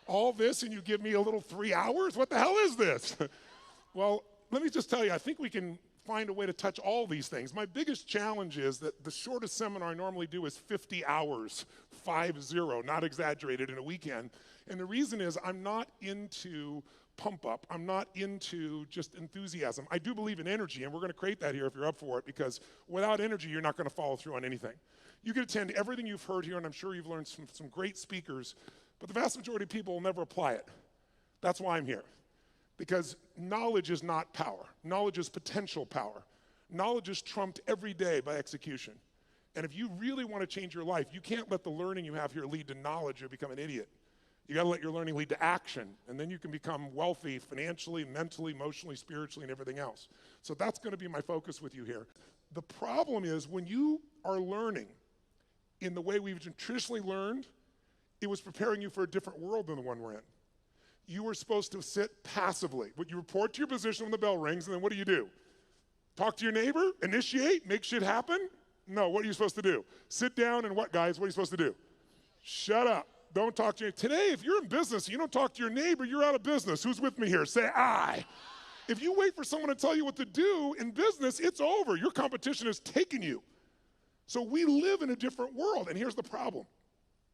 All this and you give me a little 3 hours? What the hell is this? Well, let me just tell you, I think we can find a way to touch all these things. My biggest challenge is that the shortest seminar I normally do is 50 hours, 50, not exaggerated, in a weekend. And the reason is I'm not into pump up. I'm not into just enthusiasm. I do believe in energy, and we're going to create that here if you're up for it, because without energy, you're not going to follow through on anything. You can attend everything you've heard here, and I'm sure you've learned from some great speakers, but the vast majority of people will never apply it. That's why I'm here. Because knowledge is not power. Knowledge is potential power. Knowledge is trumped every day by execution. And if you really want to change your life, you can't let the learning you have here lead to knowledge or become an idiot. You got to let your learning lead to action, and then you can become wealthy financially, mentally, emotionally, spiritually, and everything else. So that's going to be my focus with you here. The problem is when you are learning in the way we've traditionally learned, it was preparing you for a different world than the one we're in. You were supposed to sit passively. But you report to your position when the bell rings, and then what do? Talk to your neighbor? Initiate? Make shit happen? No, what are you supposed to do? Sit down and what, guys? What are you supposed to do? Shut up. Don't talk to your Today, if you're in business and you don't talk to your neighbor, you're out of business. Who's with me here? Say I. If you wait for someone to tell you what to do in business, it's over. Your competition has taken you. So we live in a different world, and here's the problem.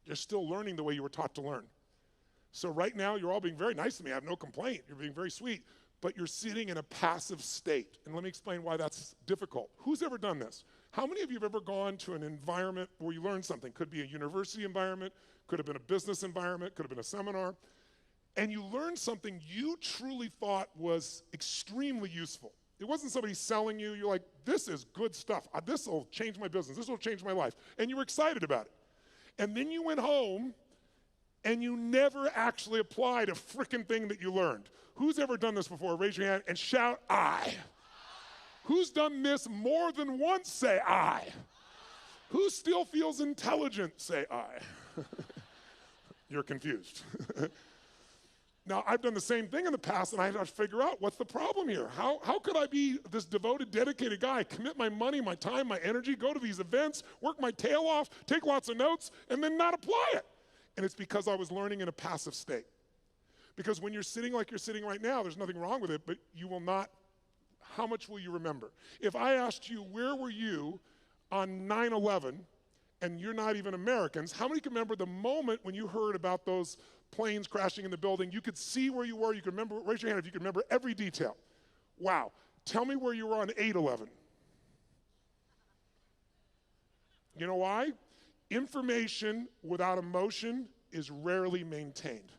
You're still learning the way you were taught to learn. So right now, you're all being very nice to me. I have no complaint. You're being very sweet, but you're sitting in a passive state. And let me explain why that's difficult. Who's ever done this? How many of you have ever gone to an environment where you learned something? Could be a university environment, could have been a business environment, could have been a seminar, and you learned something you truly thought was extremely useful. It wasn't somebody selling you. You're like, this is good stuff. This will change my business. This will change my life. And you were excited about it. And then you went home and you never actually applied a frickin' thing that you learned. Who's ever done this before? Raise your hand and shout, I. Who's done this more than once? Say, I. Who still feels intelligent? Say, I. You're confused. Now, I've done the same thing in the past, and I have to figure out what's the problem here. How could I be this devoted, dedicated guy, commit my money, my time, my energy, go to these events, work my tail off, take lots of notes, and then not apply it? And it's because I was learning in a passive state. Because when you're sitting like you're sitting right now, there's nothing wrong with it, but you will not, how much will you remember? If I asked you, where were you on 9/11, and you're not even Americans, how many can remember the moment when you heard about those planes crashing in the building? You could see where you were, you could remember, raise your hand if you could remember every detail. Wow. Tell me where you were on 8/11. You know why? Information without emotion is rarely maintained.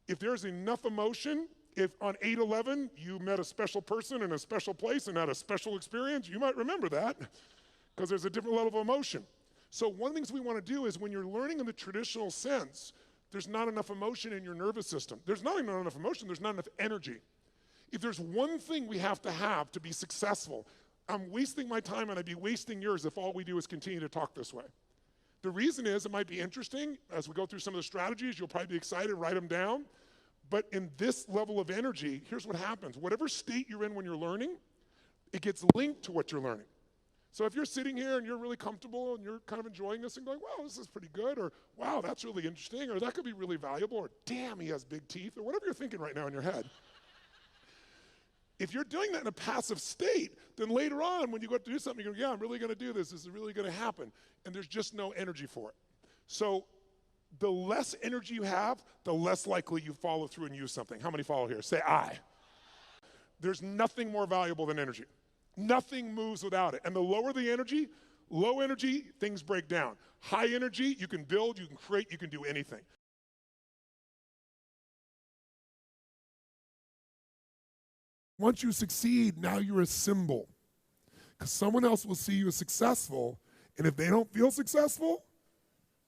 If there's enough emotion, if on 8/11 you met a special person in a special place and had a special experience, you might remember that because there's a different level of emotion. So one of the things we want to do is when you're learning in the traditional sense, there's not enough emotion in your nervous system. There's not even enough emotion, there's not enough energy. If there's one thing we have to be successful, I'm wasting my time and I'd be wasting yours if all we do is continue to talk this way. The reason is it might be interesting. As we go through some of the strategies, you'll probably be excited, write them down. But in this level of energy, here's what happens. Whatever state you're in when you're learning, it gets linked to what you're learning. So if you're sitting here and you're really comfortable and you're kind of enjoying this and going, wow, this is pretty good, or wow, that's really interesting, or that could be really valuable, or damn, he has big teeth, or whatever you're thinking right now in your head. If you're doing that in a passive state, then later on when you go to do something, you go, yeah, I'm really going to do this. This is really going to happen. And there's just no energy for it. So the less energy you have, the less likely you follow through and use something. How many follow here? Say I. There's nothing more valuable than energy. Nothing moves without it. And the lower the energy, low energy, things break down. High energy, you can build, you can create, you can do anything. Once you succeed, now you're a symbol. Because someone else will see you as successful, and if they don't feel successful,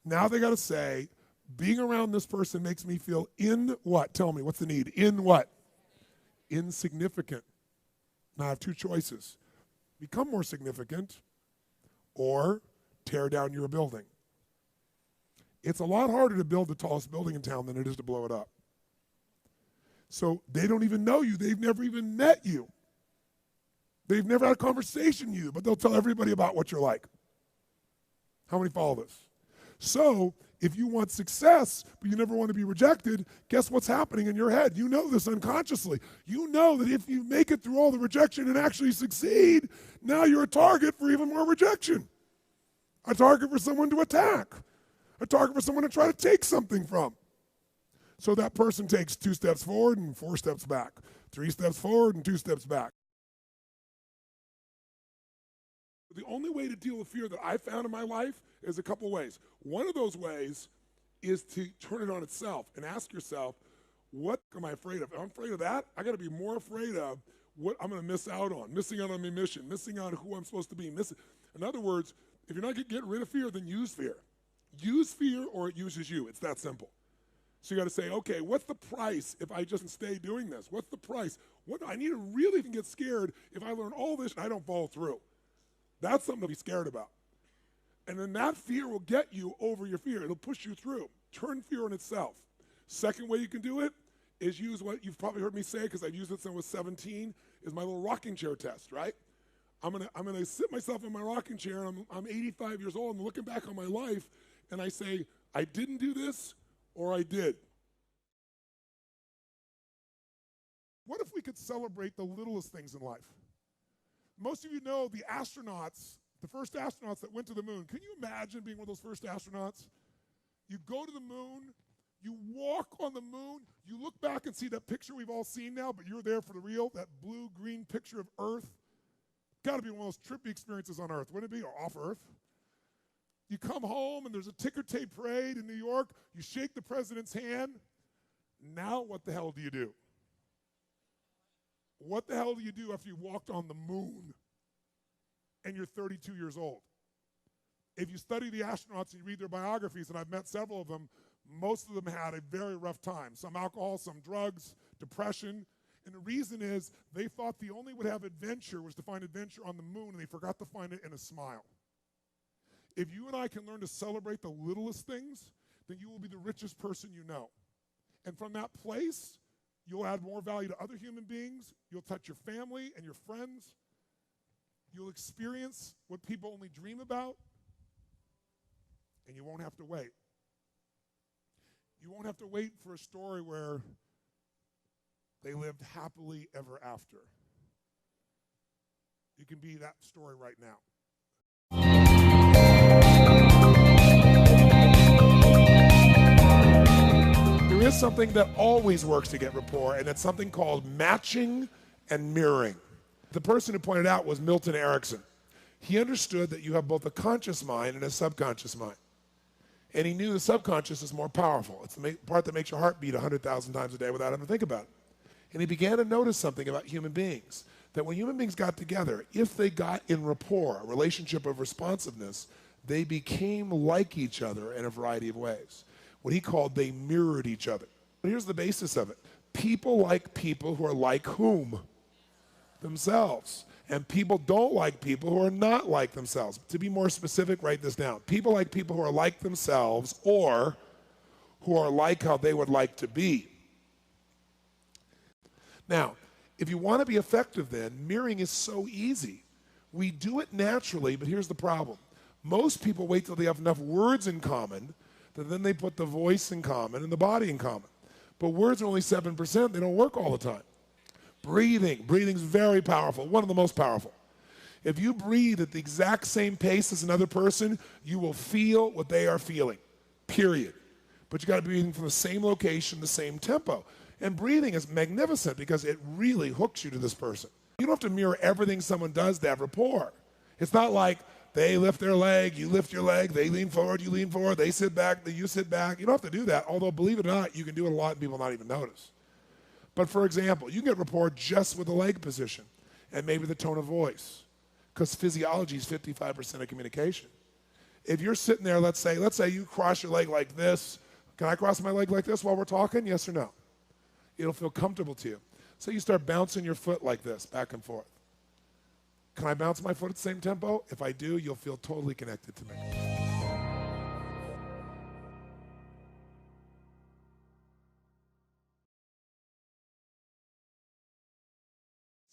now they got to say, being around this person makes me feel in what? Tell me, what's the need? In what? Insignificant. Now I have two choices. Become more significant or tear down your building. It's a lot harder to build the tallest building in town than it is to blow it up. So they don't even know you. They've never even met you. They've never had a conversation with you, but they'll tell everybody about what you're like. How many follow this? So if you want success, but you never want to be rejected, guess what's happening in your head? You know this unconsciously. You know that if you make it through all the rejection and actually succeed, now you're a target for even more rejection. A target for someone to attack. A target for someone to try to take something from. So that person takes 2 steps forward and 4 steps back. 3 steps forward and 2 steps back. The only way to deal with fear that I found in my life is a couple ways. One of those ways is to turn it on itself and ask yourself, what am I afraid of? If I'm afraid of that, I got to be more afraid of what I'm going to miss out on, missing out on my mission, missing out on who I'm supposed to be. In other words, if you're not going to get rid of fear, then use fear. Use fear or it uses you. It's that simple. So you got to say, okay, what's the price if I just stay doing this? What's the price? What I need to really get scared if I learn all this and I don't follow through. That's something to be scared about. And then that fear will get you over your fear. It'll push you through. Turn fear on itself. Second way you can do it is use what you've probably heard me say, because I've used it since I was 17, is my little rocking chair test, right? I'm gonna sit myself in my rocking chair, and I'm 85 years old, and looking back on my life, and I say, I didn't do this, or I did. What if we could celebrate the littlest things in life? Most of you know the astronauts, the first astronauts that went to the moon. Can you imagine being one of those first astronauts? You go to the moon, you walk on the moon, you look back and see that picture we've all seen now, but you're there for the real, that blue-green picture of Earth. Got to be one of those trippy experiences on Earth, wouldn't it be, or off Earth? You come home and there's a ticker tape parade in New York, you shake the president's hand. Now what the hell do you do? What the hell do you do after you walked on the moon and you're 32 years old? If you study the astronauts and you read their biographies, and I've met several of them, most of them had a very rough time. Some alcohol, some drugs, depression. And the reason is they thought the only way to have adventure was to find adventure on the moon, and they forgot to find it in a smile. If you and I can learn to celebrate the littlest things, then you will be the richest person you know. And from that place, you'll add more value to other human beings. You'll touch your family and your friends. You'll experience what people only dream about. And you won't have to wait. You won't have to wait for a story where they lived happily ever after. You can be that story right now. There is something that always works to get rapport, and it's something called matching and mirroring. The person who pointed out was Milton Erickson. He understood that you have both a conscious mind and a subconscious mind. And he knew the subconscious is more powerful. It's the part that makes your heart beat 100,000 times a day without having to think about it. And he began to notice something about human beings, that when human beings got together, if they got in rapport, a relationship of responsiveness, they became like each other in a variety of ways. What he called, they mirrored each other. But here's the basis of it. People like people who are like whom? Themselves. And people don't like people who are not like themselves. To be more specific, write this down. People like people who are like themselves, or who are like how they would like to be. Now, if you want to be effective then, mirroring is so easy. We do it naturally, but here's the problem. Most people wait till they have enough words in common that then they put the voice in common and the body in common. But words are only 7%. They don't work all the time. Breathing's very powerful, one of the most powerful. If you breathe at the exact same pace as another person, you will feel what they are feeling, period. But you got to be breathing from the same location, the same tempo. And breathing is magnificent because it really hooks you to this person. You don't have to mirror everything someone does to have rapport. It's not like they lift their leg, you lift your leg, they lean forward, you lean forward, they sit back, you sit back. You don't have to do that, although believe it or not, you can do it a lot and people not even notice. But for example, you can get rapport just with the leg position and maybe the tone of voice, because physiology is 55% of communication. If you're sitting there, let's say you cross your leg like this. Can I cross my leg like this while we're talking? Yes or no? It'll feel comfortable to you. So you start bouncing your foot like this, back and forth. Can I bounce my foot at the same tempo? If I do, you'll feel totally connected to me.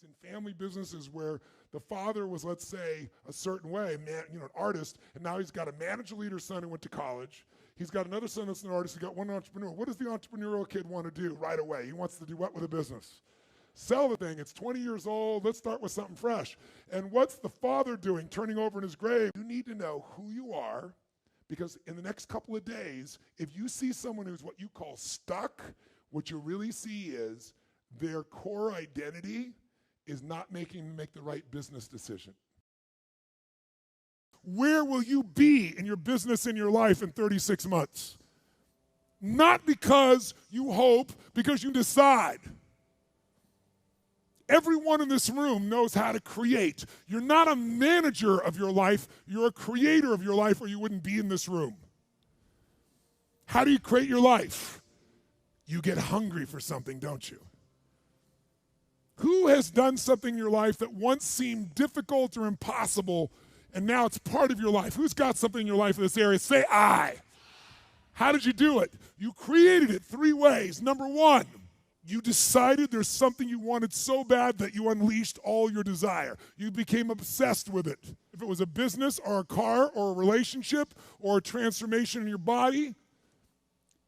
In family businesses where the father was, let's say, a certain way, an artist, and now he's got a manager-leader son who went to college. He's got another son that's an artist. He's got one entrepreneur. What does the entrepreneurial kid want to do right away? He wants to do what with a business? Sell the thing. It's 20 years old. Let's start with something fresh. And what's the father doing, turning over in his grave? You need to know who you are, because in the next couple of days, if you see someone who's what you call stuck, what you really see is their core identity is not making them make the right business decision. Where will you be in your business, in your life in 36 months? Not because you hope, because you decide. Everyone in this room knows how to create. You're not a manager of your life, you're a creator of your life, or you wouldn't be in this room. How do you create your life? You get hungry for something, don't you? Who has done something in your life that once seemed difficult or impossible, and now it's part of your life? Who's got something in your life in this area? Say, I. How did you do it? You created it 3 ways. Number 1, you decided there's something you wanted so bad that you unleashed all your desire. You became obsessed with it. If it was a business or a car or a relationship or a transformation in your body,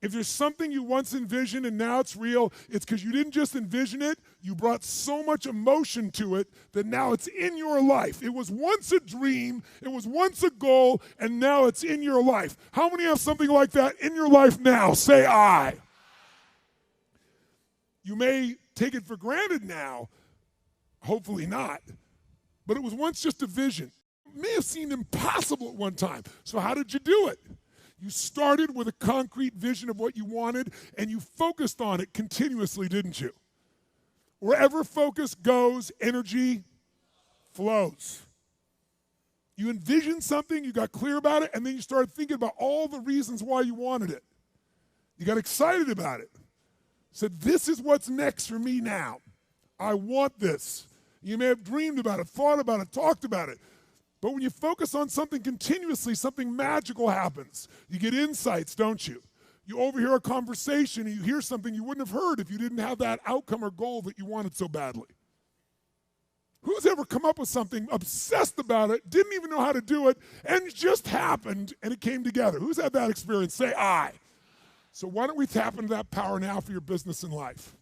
if there's something you once envisioned and now it's real, it's because you didn't just envision it, you brought so much emotion to it that now it's in your life. It was once a dream, it was once a goal, and now it's in your life. How many have something like that in your life now? Say I. You may take it for granted now, hopefully not, but it was once just a vision. It may have seemed impossible at one time. So how did you do it? You started with a concrete vision of what you wanted, and you focused on it continuously, didn't you? Wherever focus goes, energy flows. You envisioned something, you got clear about it, and then you started thinking about all the reasons why you wanted it. You got excited about it. Said, this is what's next for me now. I want this. You may have dreamed about it, thought about it, talked about it. But when you focus on something continuously, something magical happens. You get insights, don't you? You overhear a conversation and you hear something you wouldn't have heard if you didn't have that outcome or goal that you wanted so badly. Who's ever come up with something, obsessed about it, didn't even know how to do it, and it just happened and it came together? Who's had that experience? Say I. So why don't we tap into that power now for your business and life?